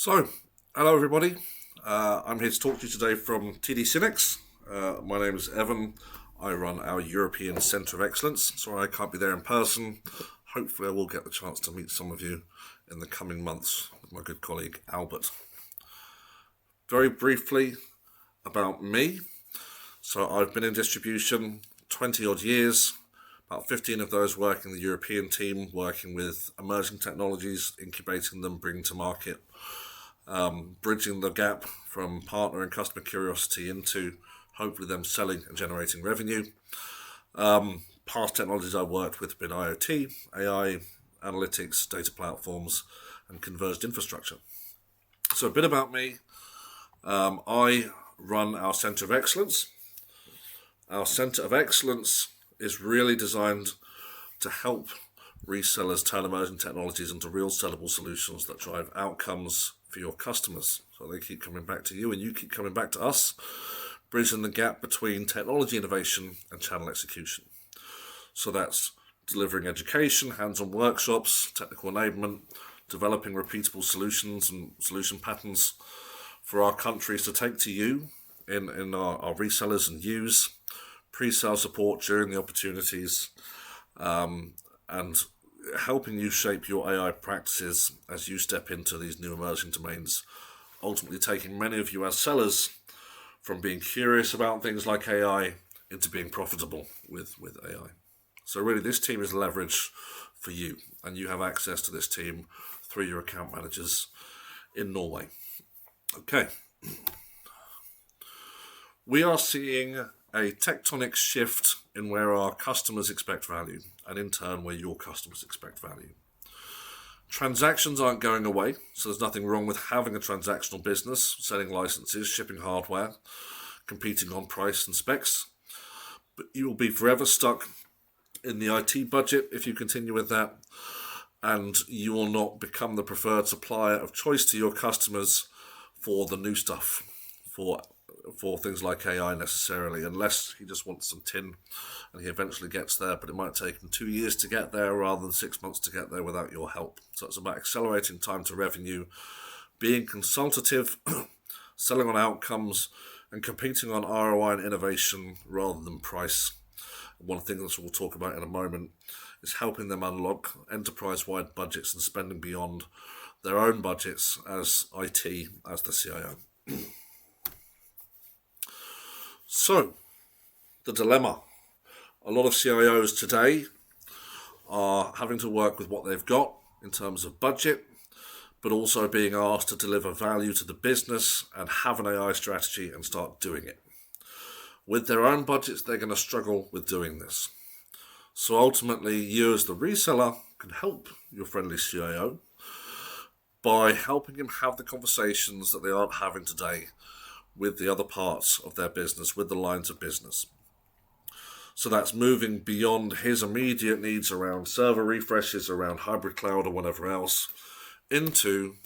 So, hello everybody. I'm here to talk to you today from TD Cinex. My name is Evan. I run our European Centre of Excellence. Sorry I can't be there in person. Hopefully I will get the chance to meet some of you in the coming months with my good colleague Albert. Very briefly about me. So I've been in distribution 20 odd years, about 15 of those working in the European team, working with emerging technologies, incubating them, bringing to market, bridging the gap from partner and customer curiosity into hopefully them selling and generating revenue. Past technologies I've worked with have been IoT, AI, analytics, data platforms, and converged infrastructure. So a bit about me. I run our Centre of Excellence. Our Centre of Excellence is really designed to help resellers turn emerging technologies into real sellable solutions that drive outcomes for your customers. So they keep coming back to you and you keep coming back to us, bridging the gap between technology innovation and channel execution. So that's delivering education, hands-on workshops, technical enablement, developing repeatable solutions and solution patterns for our countries to take to you in our resellers and use, pre-sale support during the opportunities, and helping you shape your AI practices as you step into these new emerging domains, ultimately taking many of you as sellers from being curious about things like AI into being profitable with AI. So really this team is leverage for you, and you have access to this team through your account managers in Norway. Okay. We are seeing a tectonic shift in where our customers expect value, and in turn where your customers expect value. Transactions aren't going away, so there's nothing wrong with having a transactional business, selling licenses, shipping hardware, competing on price and specs. But you will be forever stuck in the IT budget if you continue with that, and you will not become the preferred supplier of choice to your customers for the new stuff, for things like AI necessarily, unless he just wants some tin and he eventually gets there, but it might take him 2 years to get there rather than 6 months to get there without your help. So it's about accelerating time to revenue, being consultative, selling on outcomes, and competing on ROI and innovation rather than price. One thing that we'll talk about in a moment is helping them unlock enterprise-wide budgets and spending beyond their own budgets as IT, as the CIO. So, the dilemma. A lot of CIOs today are having to work with what they've got in terms of budget, but also being asked to deliver value to the business and have an AI strategy and start doing it. With their own budgets, they're going to struggle with doing this. So ultimately, you as the reseller can help your friendly CIO by helping him have the conversations that they aren't having today with the other parts of their business, with the lines of business. So that's moving beyond his immediate needs around server refreshes, around hybrid cloud or whatever else, into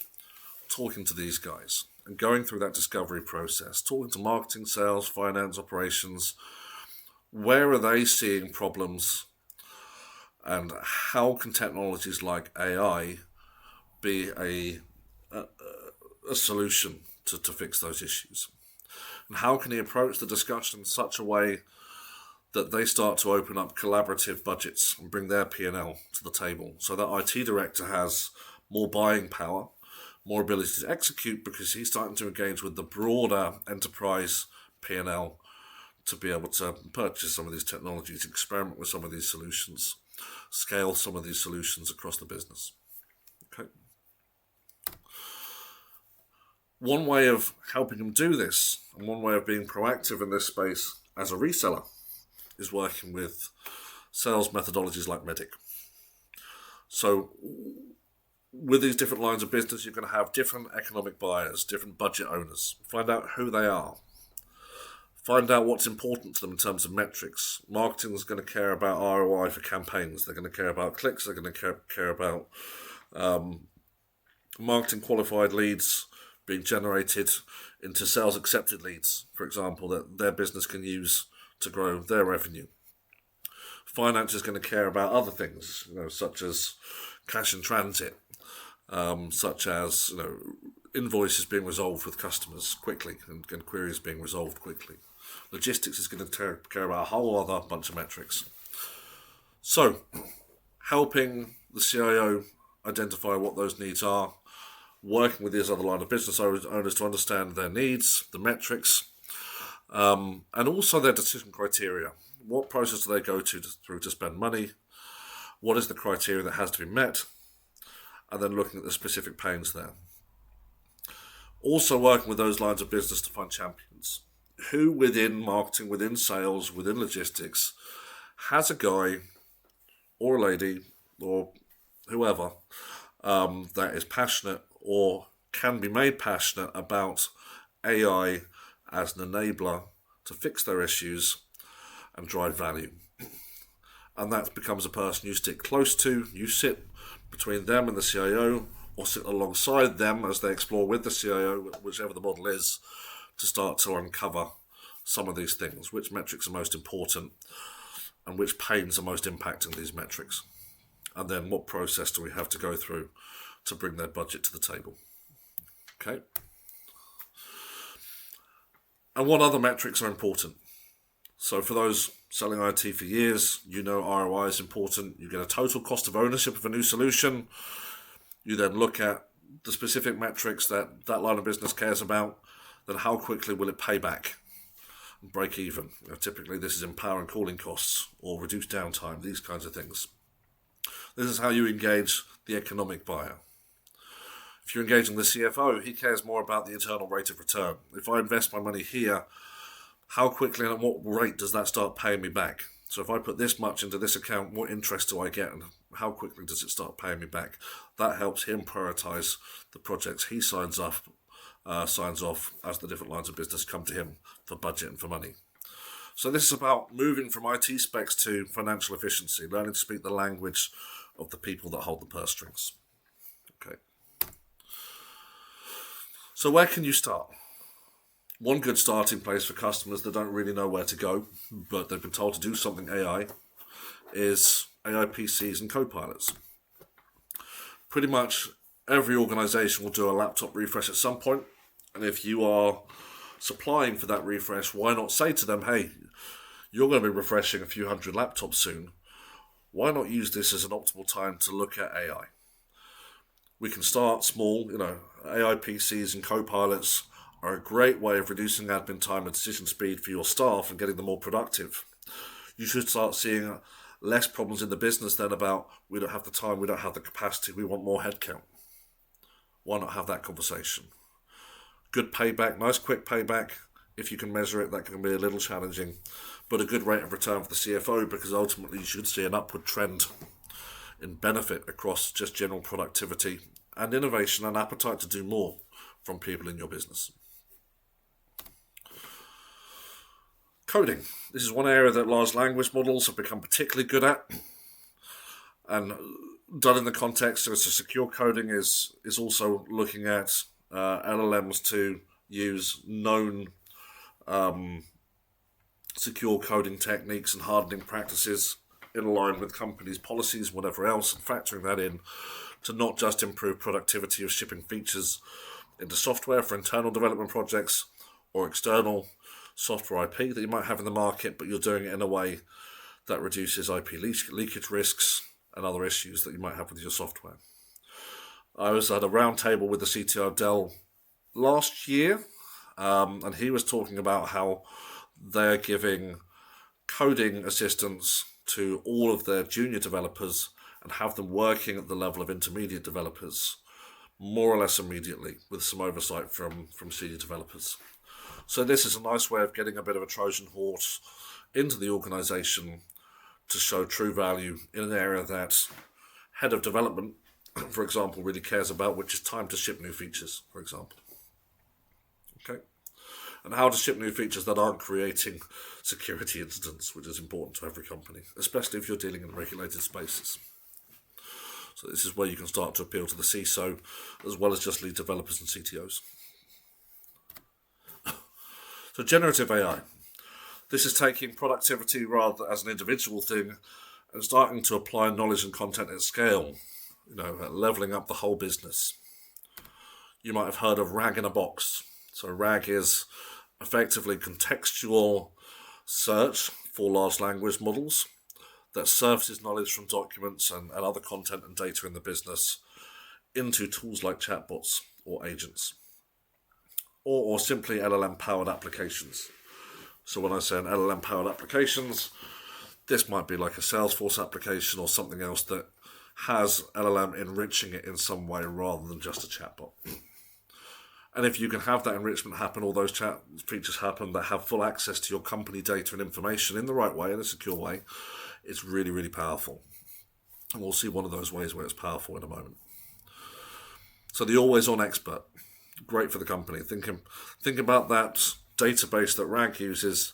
talking to these guys and going through that discovery process, talking to marketing, sales, finance, operations. Where are they seeing problems, and how can technologies like AI be a solution to fix those issues? And how can he approach the discussion in such a way that they start to open up collaborative budgets and bring their P&L to the table, so that IT director has more buying power, more ability to execute, because he's starting to engage with the broader enterprise P&L to be able to purchase some of these technologies, experiment with some of these solutions, scale some of these solutions across the business. Okay. One way of helping them do this, and one way of being proactive in this space as a reseller, is working with sales methodologies like Medic. So with these different lines of business, you're going to have different economic buyers, different budget owners. Find out who they are. Find out what's important to them in terms of metrics. Marketing is going to care about ROI for campaigns. They're going to care about clicks. They're going to care about marketing qualified leads being generated into sales accepted leads, for example, that their business can use to grow their revenue. Finance is going to care about other things, such as cash in transit, such as invoices being resolved with customers quickly and queries being resolved quickly. Logistics is going to care about a whole other bunch of metrics. So, helping the CIO identify what those needs are, working with these other line of business owners to understand their needs, the metrics, and also their decision criteria. What process do they go through to spend money? What is the criteria that has to be met? And then looking at the specific pains there. Also working with those lines of business to find champions. Who within marketing, within sales, within logistics has a guy or a lady or whoever that is passionate or can be made passionate about AI as an enabler to fix their issues and drive value. And that becomes a person you stick close to. You sit between them and the CIO, or sit alongside them as they explore with the CIO, whichever the model is, to start to uncover some of these things. Which metrics are most important and which pains are most impacting these metrics. And then what process do we have to go through to bring their budget to the table. Okay. And what other metrics are important? So for those selling IT for years, you know ROI is important. You get a total cost of ownership of a new solution. You then look at the specific metrics that that line of business cares about. Then how quickly will it pay back and break even? Typically this is in power and cooling costs or reduced downtime, these kinds of things. This is how you engage the economic buyer. If you're engaging the CFO, he cares more about the internal rate of return. If I invest my money here, how quickly and at what rate does that start paying me back? So if I put this much into this account, what interest do I get and how quickly does it start paying me back? That helps him prioritize the projects he signs off as the different lines of business come to him for budget and for money. So this is about moving from IT specs to financial efficiency, learning to speak the language of the people that hold the purse strings. Okay. So where can you start? One good starting place for customers that don't really know where to go, but they've been told to do something AI, is AI PCs and copilots. Pretty much every organization will do a laptop refresh at some point, and if you are supplying for that refresh, why not say to them, hey, you're going to be refreshing a few hundred laptops soon. Why not use this as an optimal time to look at AI? We can start small, AI PCs and copilots are a great way of reducing admin time and decision speed for your staff and getting them more productive. You should start seeing less problems in the business then about we don't have the time, we don't have the capacity, we want more headcount. Why not have that conversation? Good payback, nice quick payback. If you can measure it, that can be a little challenging, but a good rate of return for the CFO because ultimately you should see an upward trend in benefit across just general productivity and innovation and appetite to do more from people in your business. Coding. This is one area that large language models have become particularly good at, and done in the context of secure coding is also looking at LLMs to use known secure coding techniques and hardening practices in line with companies' policies, whatever else, and factoring that in to not just improve productivity of shipping features into software for internal development projects or external software IP that you might have in the market, but you're doing it in a way that reduces IP leakage risks and other issues that you might have with your software. I was at a round table with the CTO of Dell last year, and he was talking about how they're giving coding assistance to all of their junior developers and have them working at the level of intermediate developers more or less immediately with some oversight from senior developers. So this is a nice way of getting a bit of a Trojan horse into the organization to show true value in an area that head of development, for example, really cares about, which is time to ship new features, for example. Okay? And how to ship new features that aren't creating security incidents, which is important to every company, especially if you're dealing in regulated spaces. So this is where you can start to appeal to the CISO as well as just lead developers and CTOs. So generative AI. This is taking productivity rather as an individual thing and starting to apply knowledge and content at scale, leveling up the whole business. you might have heard of RAG in a box. So RAG is effectively contextual search for large language models that surfaces knowledge from documents and other content and data in the business into tools like chatbots or agents, or simply LLM-powered applications. So when I say an LLM-powered applications, this might be like a Salesforce application or something else that has LLM enriching it in some way rather than just a chatbot. And if you can have that enrichment happen, all those chat features happen that have full access to your company data and information in the right way, in a secure way, it's really, really powerful. And we'll see one of those ways where it's powerful in a moment. So the always-on expert, great for the company. Think about that database that RAG uses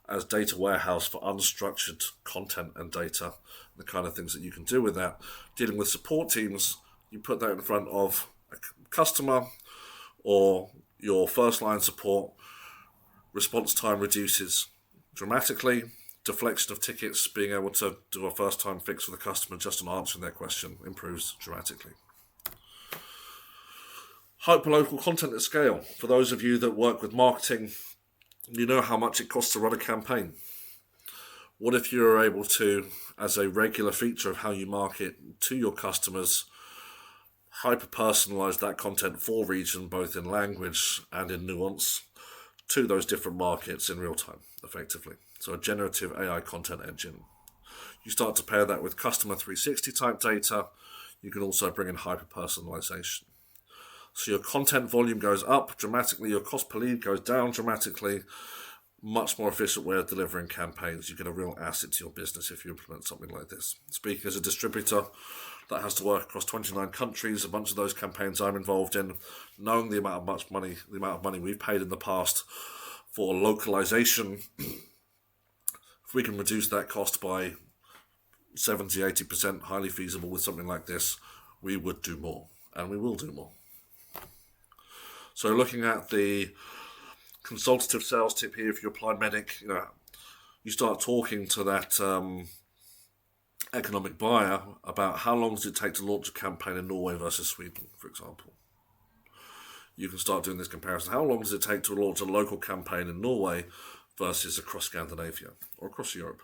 as data warehouse for unstructured content and data, the kind of things that you can do with that. Dealing with support teams, you put that in front of a customer or your first line support, response time reduces dramatically, deflection of tickets, being able to do a first time fix for the customer just on answering their question improves dramatically. Hyperlocal content at scale. For those of you that work with marketing, you know how much it costs to run a campaign. What if you were able to, as a regular feature of how you market to your customers, hyper-personalize that content for region, both in language and in nuance, to those different markets in real time, effectively. So a generative AI content engine. You start to pair that with customer 360 type data, you can also bring in hyper-personalization. So your content volume goes up dramatically, your cost per lead goes down dramatically, much more efficient way of delivering campaigns. You get a real asset to your business if you implement something like this. Speaking as a distributor that has to work across 29 countries, a bunch of those campaigns I'm involved in, knowing the amount of money we've paid in the past for localization, if we can reduce that cost by 70-80%, highly feasible with something like this, we would do more, and we will do more. So looking at the consultative sales tip here, if you apply Medic, you start talking to that economic buyer about how long does it take to launch a campaign in Norway versus Sweden, for example. You can start doing this comparison. How long does it take to launch a local campaign in Norway versus across Scandinavia or across Europe?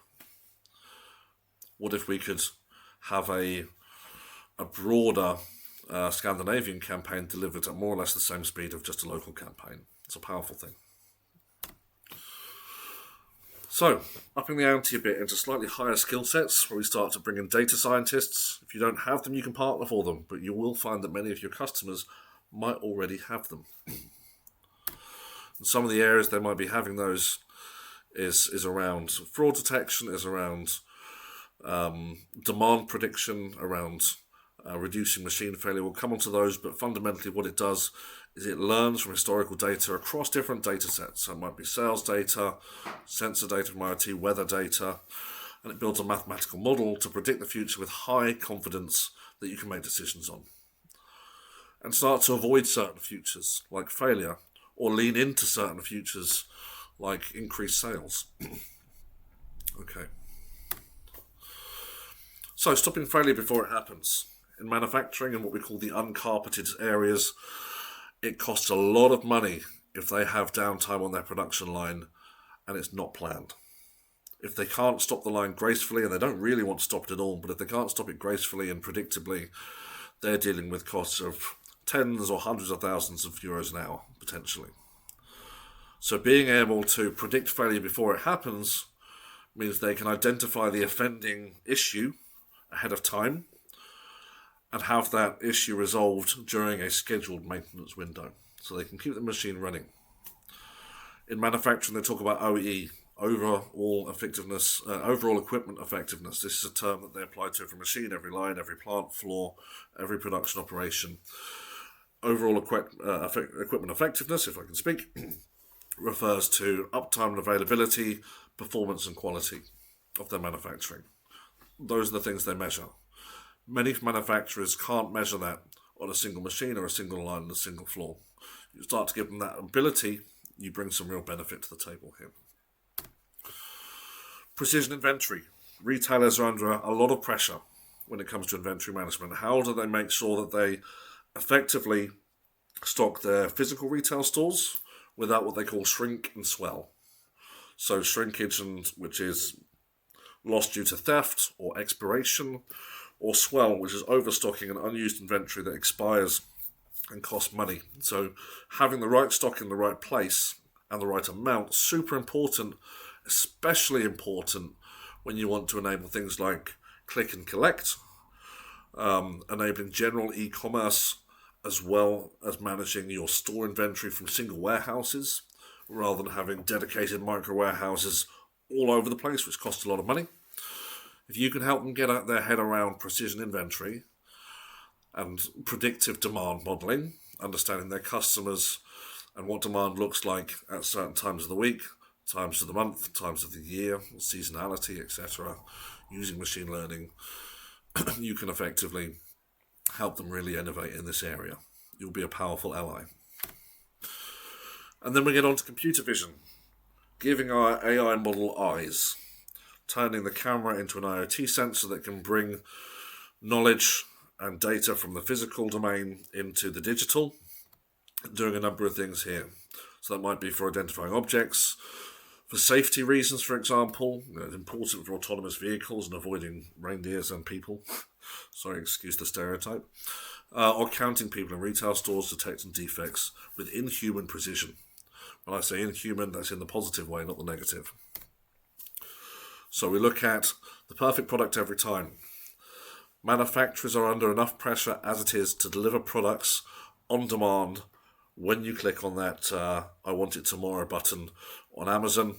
What if we could have a broader Scandinavian campaign delivered at more or less the same speed of just a local campaign? It's a powerful thing. So, upping the ante a bit into slightly higher skill sets, where we start to bring in data scientists. If you don't have them, you can partner for them, but you will find that many of your customers might already have them. And some of the areas they might be having those is around fraud detection, is around demand prediction, around reducing machine failure. We'll come on to those, but fundamentally what it does is it learns from historical data across different data sets. So it might be sales data, sensor data from IoT, weather data, and it builds a mathematical model to predict the future with high confidence that you can make decisions on. And start to avoid certain futures like failure, or lean into certain futures like increased sales. Okay. So stopping failure before it happens. In manufacturing and what we call the uncarpeted areas, it costs a lot of money if they have downtime on their production line and it's not planned. If they can't stop the line gracefully, and they don't really want to stop it at all, but if they can't stop it gracefully and predictably, they're dealing with costs of tens or hundreds of thousands of euros an hour, potentially. So being able to predict failure before it happens means they can identify the offending issue ahead of time and have that issue resolved during a scheduled maintenance window, so they can keep the machine running. In manufacturing, they talk about OEE, overall effectiveness, overall equipment effectiveness. This is a term that they apply to every machine, every line, every plant floor, every production operation. Overall equipment effectiveness, if I can speak, refers to uptime and availability, performance and quality of their manufacturing. Those are the things they measure. Many manufacturers can't measure that on a single machine or a single line on a single floor. You start to give them that ability, you bring some real benefit to the table here. Precision inventory. Retailers are under a lot of pressure when it comes to inventory management. How do they make sure that they effectively stock their physical retail stores without what they call shrink and swell. So shrinkage, which is loss due to theft or expiration, or swell, which is overstocking an unused inventory that expires and costs money. So having the right stock in the right place and the right amount, super important, especially important when you want to enable things like click and collect, enabling general e-commerce, as well as managing your store inventory from single warehouses, rather than having dedicated micro warehouses all over the place, which cost a lot of money. If you can help them get their head around precision inventory and predictive demand modeling, understanding their customers and what demand looks like at certain times of the week, times of the month, times of the year, seasonality, etc., using machine learning, you can effectively help them really innovate in this area. You'll be a powerful ally. And then we get on to computer vision, giving our AI model eyes, turning the camera into an IoT sensor that can bring knowledge and data from the physical domain into the digital, doing a number of things here. So that might be for identifying objects, for safety reasons, for example. It's important for autonomous vehicles and avoiding reindeers and people. Sorry, excuse the stereotype. Or counting people in retail stores, detecting defects with inhuman precision. When I say inhuman, that's in the positive way, not the negative. So we look at the perfect product every time. Manufacturers are under enough pressure as it is to deliver products on demand when you click on that I want it tomorrow button on Amazon,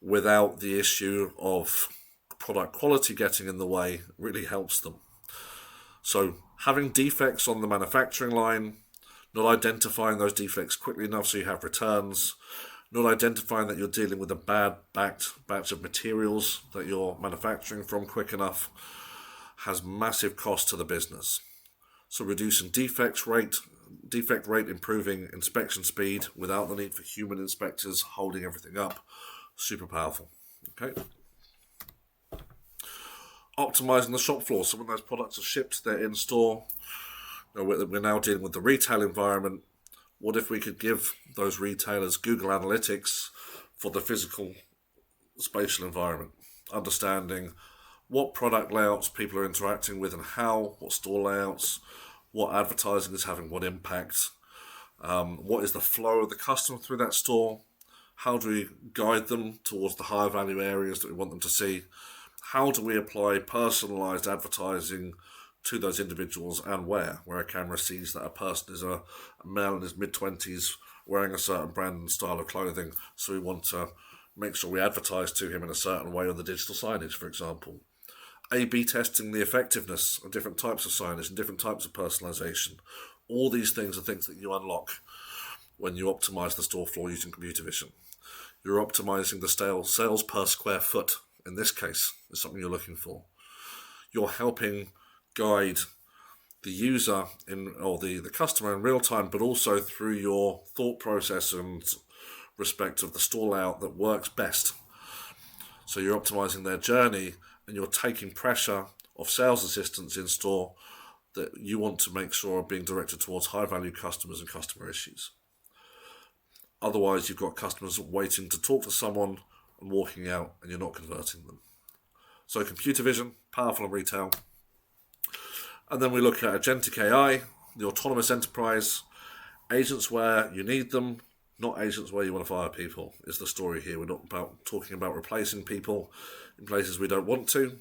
without the issue of product quality getting in the way, really helps them. So having defects on the manufacturing line, not identifying those defects quickly enough so you have returns, not identifying that you're dealing with a bad batch of materials that you're manufacturing from quick enough, has massive cost to the business. So reducing defect rate, improving inspection speed without the need for human inspectors holding everything up, super powerful. Okay. Optimizing the shop floor. So when those products are shipped, they're in store. We're now dealing with the retail environment. What if we could give those retailers Google Analytics for the physical spatial environment, understanding what product layouts people are interacting with and how, what store layouts, what advertising is having what impact, what is the flow of the customer through that store, how do we guide them towards the higher value areas that we want them to see, how do we apply personalized advertising to those individuals and where a camera sees that a person is a male in his mid-20s wearing a certain brand and style of clothing, so we want to make sure we advertise to him in a certain way on the digital signage, for example. A/B testing the effectiveness of different types of signage and different types of personalization. All these things are things that you unlock when you optimize the store floor using computer vision. You're optimizing the sales per square foot, in this case, is something you're looking for. You're helping guide the user or the customer in real time, but also through your thought process and respect of the store layout that works best. So you're optimizing their journey and you're taking pressure off sales assistants in store that you want to make sure are being directed towards high value customers and customer issues. Otherwise, you've got customers waiting to talk to someone and walking out and you're not converting them. So computer vision, powerful in retail. And then we look at agentic AI, the autonomous enterprise, agents where you need them, not agents where you want to fire people, is the story here. We're not talking about replacing people in places we don't want to.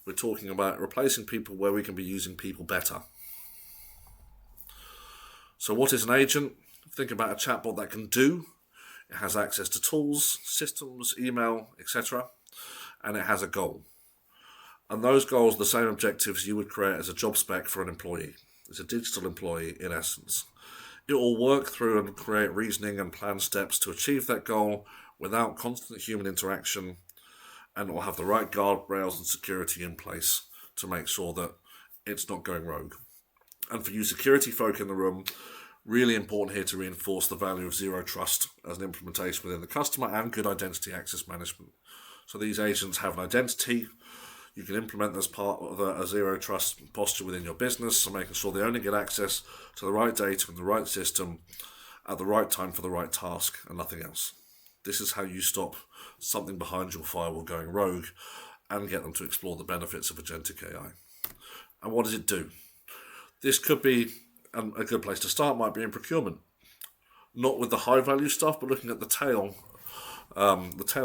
We're talking about replacing people where we can be using people better. So what is an agent? Think about a chatbot that can do. It has access to tools, systems, email, etc. And it has a goal. And those goals are the same objectives you would create as a job spec for an employee. It's a digital employee in essence. It will work through and create reasoning and plan steps to achieve that goal without constant human interaction, and it will have the right guardrails and security in place to make sure that it's not going rogue. And for you security folk in the room, really important here to reinforce the value of zero trust as an implementation within the customer and good identity access management. So these agents have an identity. You can implement as part of a zero trust posture within your business, so making sure they only get access to the right data in the right system at the right time for the right task and nothing else. This is how you stop something behind your firewall going rogue and get them to explore the benefits of agentic AI. And what does it do? This could be a good place to start, might be in procurement. Not with the high value stuff, but looking at the tail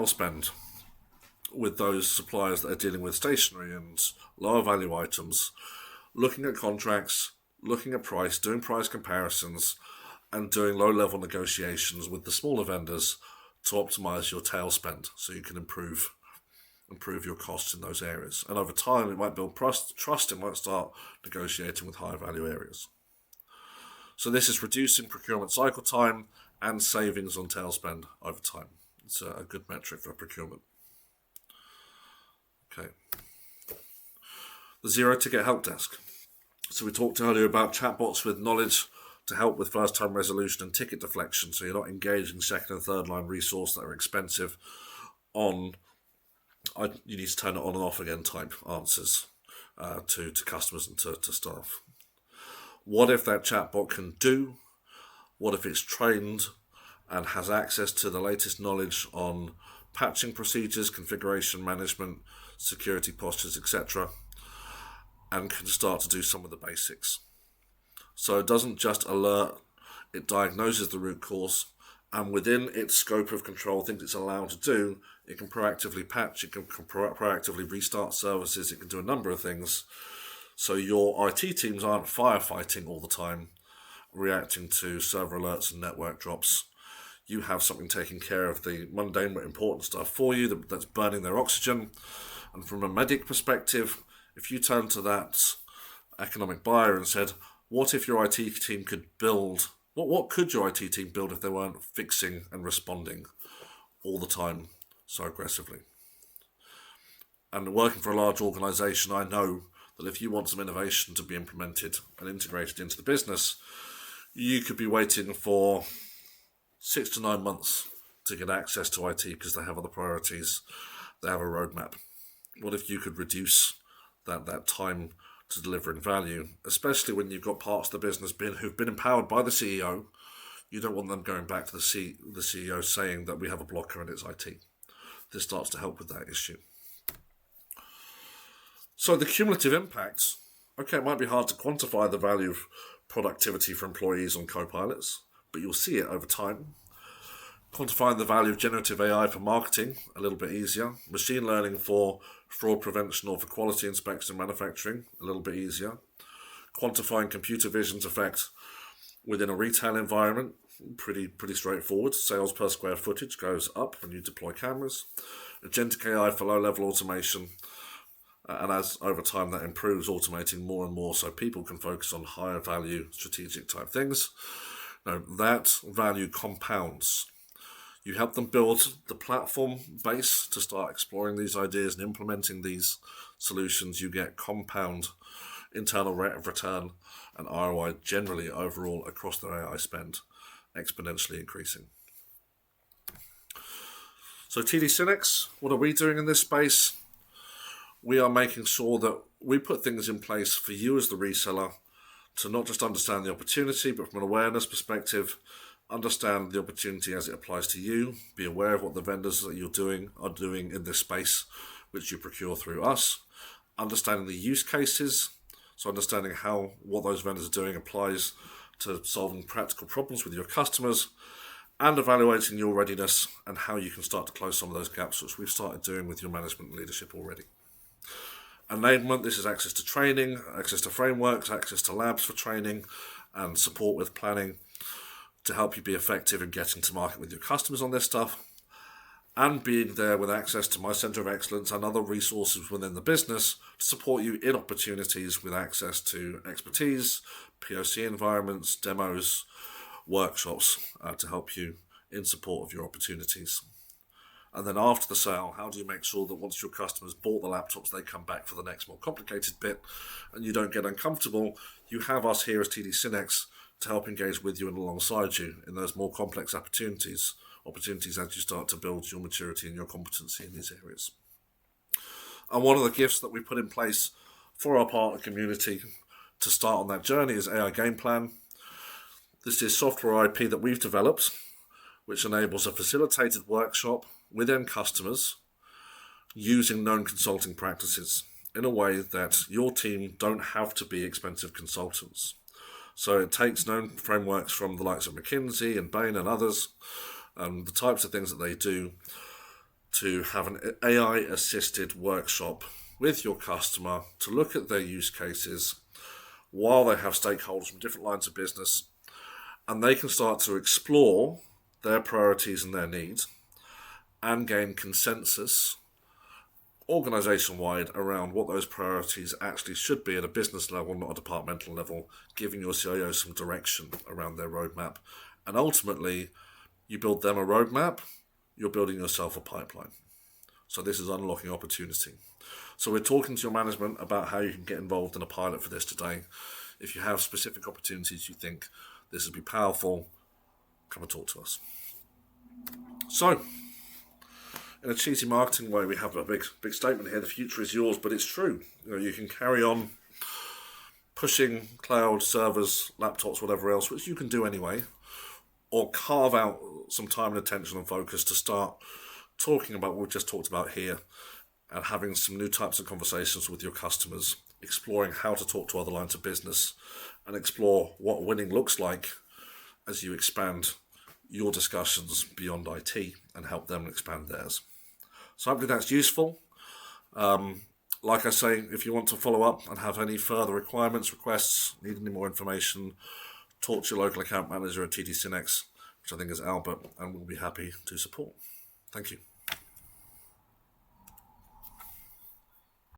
spend with those suppliers that are dealing with stationery and lower value items, looking at contracts, looking at price, doing price comparisons, and doing low level negotiations with the smaller vendors to optimize your tail spend so you can improve your costs in those areas. And over time, it might build trust, it might start negotiating with higher value areas. So this is reducing procurement cycle time and savings on tail spend over time. It's a good metric for procurement. Okay. The zero ticket help desk. So we talked earlier about chatbots with knowledge to help with first time resolution and ticket deflection, so you're not engaging second and third line resource that are expensive on you need to turn it on and off again type answers to customers and to staff. What if that chatbot can do? What if it's trained and has access to the latest knowledge on patching procedures, configuration management, security postures, etc., and can start to do some of the basics? So it doesn't just alert, it diagnoses the root cause, and within its scope of control, things it's allowed to do, it can proactively patch, it can proactively restart services, it can do a number of things. So your IT teams aren't firefighting all the time, reacting to server alerts and network drops. You have something taking care of the mundane but important stuff for you that's burning their oxygen. And from a medic perspective, if you turn to that economic buyer and said, what if your IT team could build, what could your IT team build if they weren't fixing and responding all the time so aggressively? And working for a large organisation, I know that if you want some innovation to be implemented and integrated into the business, you could be waiting for 6 to 9 months to get access to IT because they have other priorities, they have a roadmap. What if you could reduce that time to delivering value, especially when you've got parts of the business who've been empowered by the CEO? You don't want them going back to the CEO saying that we have a blocker and it's IT. This starts to help with that issue. So the cumulative impact, okay, it might be hard to quantify the value of productivity for employees on co-pilots, but you'll see it over time. Quantifying the value of generative AI for marketing, a little bit easier. Machine learning for fraud prevention or for quality inspection and manufacturing, a little bit easier. Quantifying computer vision's effect within a retail environment, pretty straightforward. Sales per square footage goes up when you deploy cameras. Agentic AI for low-level automation, and as over time that improves, automating more and more so people can focus on higher value strategic type things. Now that value compounds. You help them build the platform base to start exploring these ideas and implementing these solutions. You get compound internal rate of return and ROI generally overall across their AI spend, exponentially increasing. So TD SYNNEX, what are we doing in this space? We are making sure that we put things in place for you as the reseller to not just understand the opportunity, but from an awareness perspective, understand the opportunity as it applies to you, be aware of what the vendors that you're doing are doing in this space, which you procure through us, understanding the use cases, so understanding how what those vendors are doing applies to solving practical problems with your customers, and evaluating your readiness and how you can start to close some of those gaps, which we've started doing with your management and leadership already. Enablement, this is access to training, access to frameworks, access to labs for training, and support with planning to help you be effective in getting to market with your customers on this stuff, and being there with access to my Centre of Excellence and other resources within the business to support you in opportunities with access to expertise, POC environments, demos, workshops to help you in support of your opportunities. And then after the sale, how do you make sure that once your customers bought the laptops, they come back for the next more complicated bit and you don't get uncomfortable? You have us here as TD SYNNEX to help engage with you and alongside you in those more complex opportunities as you start to build your maturity and your competency in these areas. And one of the gifts that we put in place for our partner community to start on that journey is AI Game Plan. This is software IP that we've developed, which enables a facilitated workshop with end customers using known consulting practices in a way that your team don't have to be expensive consultants. So it takes known frameworks from the likes of McKinsey and Bain and others, and the types of things that they do to have an AI-assisted workshop with your customer to look at their use cases while they have stakeholders from different lines of business, and they can start to explore their priorities and their needs and gain consensus organisation-wide around what those priorities actually should be at a business level, not a departmental level, giving your CIO some direction around their roadmap. And ultimately, you build them a roadmap, you're building yourself a pipeline. So this is unlocking opportunity. So we're talking to your management about how you can get involved in a pilot for this today. If you have specific opportunities you think this would be powerful, come and talk to us. So, in a cheesy marketing way, we have a big statement here: the future is yours, but it's true. You can carry on pushing cloud servers, laptops, whatever else, which you can do anyway, or carve out some time and attention and focus to start talking about what we've just talked about here and having some new types of conversations with your customers, exploring how to talk to other lines of business and explore what winning looks like as you expand your discussions beyond IT and help them expand theirs. So hopefully that's useful. Like I say, if you want to follow up and have any further requirements, requests, need any more information, talk to your local account manager at TD Synex, which I think is Albert, and we'll be happy to support. Thank you.